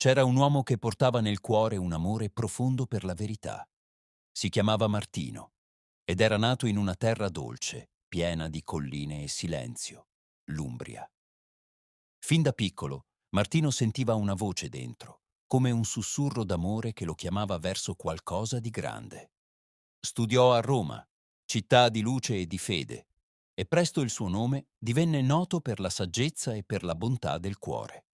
C'era un uomo che portava nel cuore un amore profondo per la verità. Si chiamava Martino ed era nato in una terra dolce, piena di colline e silenzio, l'Umbria. Fin da piccolo, Martino sentiva una voce dentro, come un sussurro d'amore che lo chiamava verso qualcosa di grande. Studiò a Roma, città di luce e di fede, e presto il suo nome divenne noto per la saggezza e per la bontà del cuore.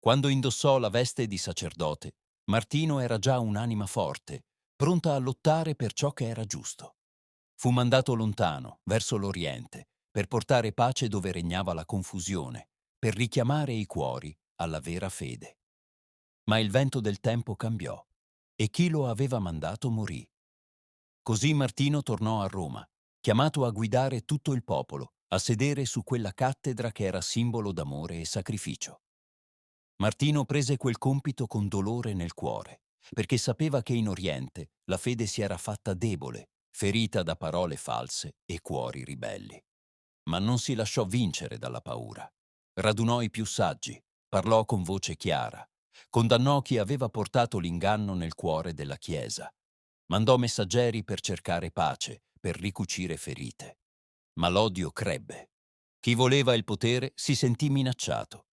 Quando indossò la veste di sacerdote, Martino era già un'anima forte, pronta a lottare per ciò che era giusto. Fu mandato lontano, verso l'Oriente, per portare pace dove regnava la confusione, per richiamare i cuori alla vera fede. Ma il vento del tempo cambiò e chi lo aveva mandato morì. Così Martino tornò a Roma, chiamato a guidare tutto il popolo, a sedere su quella cattedra che era simbolo d'amore e sacrificio. Martino prese quel compito con dolore nel cuore, perché sapeva che in Oriente la fede si era fatta debole, ferita da parole false e cuori ribelli. Ma non si lasciò vincere dalla paura. Radunò i più saggi, parlò con voce chiara, condannò chi aveva portato l'inganno nel cuore della Chiesa, mandò messaggeri per cercare pace, per ricucire ferite. Ma l'odio crebbe. Chi voleva il potere si sentì minacciato.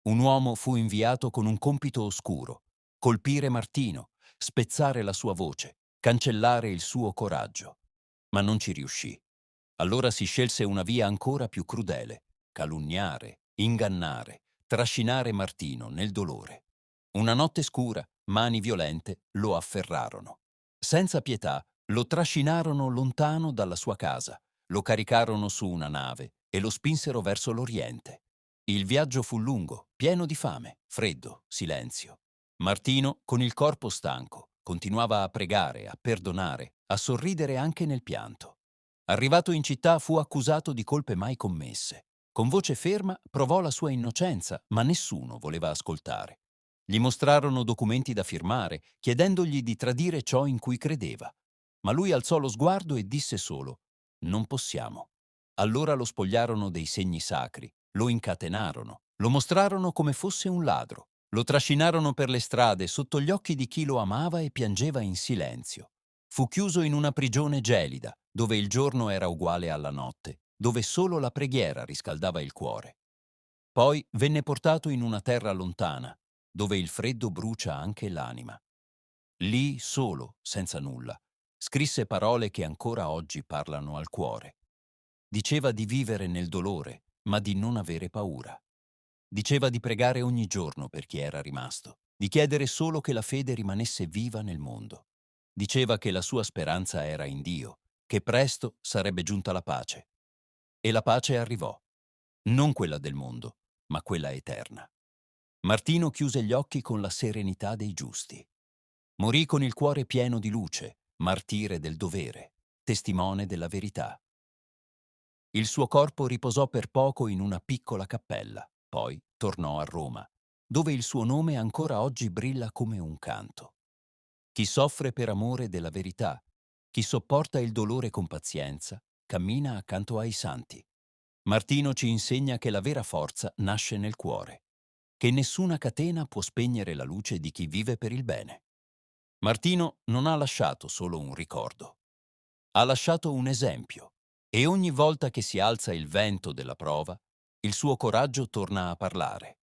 Un uomo fu inviato con un compito oscuro: colpire Martino, spezzare la sua voce, cancellare il suo coraggio. Ma non ci riuscì. Allora si scelse una via ancora più crudele: calunniare, ingannare, trascinare Martino nel dolore. Una notte scura, mani violente lo afferrarono. Senza pietà lo trascinarono lontano dalla sua casa, lo caricarono su una nave e lo spinsero verso l'Oriente. Il viaggio fu lungo, pieno di fame, freddo, silenzio. Martino, con il corpo stanco, continuava a pregare, a perdonare, a sorridere anche nel pianto. Arrivato in città fu accusato di colpe mai commesse. Con voce ferma provò la sua innocenza, ma nessuno voleva ascoltare. Gli mostrarono documenti da firmare, chiedendogli di tradire ciò in cui credeva. Ma lui alzò lo sguardo e disse solo: «Non possiamo». Allora lo spogliarono dei segni sacri, lo incatenarono, lo mostrarono come fosse un ladro, lo trascinarono per le strade sotto gli occhi di chi lo amava e piangeva in silenzio. Fu chiuso in una prigione gelida, dove il giorno era uguale alla notte, dove solo la preghiera riscaldava il cuore. Poi venne portato in una terra lontana, dove il freddo brucia anche l'anima. Lì, solo, senza nulla, scrisse parole che ancora oggi parlano al cuore. Diceva di vivere nel dolore, ma di non avere paura. Diceva di pregare ogni giorno per chi era rimasto, di chiedere solo che la fede rimanesse viva nel mondo. Diceva che la sua speranza era in Dio, che presto sarebbe giunta la pace. E la pace arrivò, non quella del mondo, ma quella eterna. Martino chiuse gli occhi con la serenità dei giusti. Morì con il cuore pieno di luce, martire del dovere, testimone della verità. Il suo corpo riposò per poco in una piccola cappella, poi tornò a Roma, dove il suo nome ancora oggi brilla come un canto. Chi soffre per amore della verità, chi sopporta il dolore con pazienza, cammina accanto ai santi. Martino ci insegna che la vera forza nasce nel cuore, che nessuna catena può spegnere la luce di chi vive per il bene. Martino non ha lasciato solo un ricordo, ha lasciato un esempio, e ogni volta che si alza il vento della prova, il suo coraggio torna a parlare.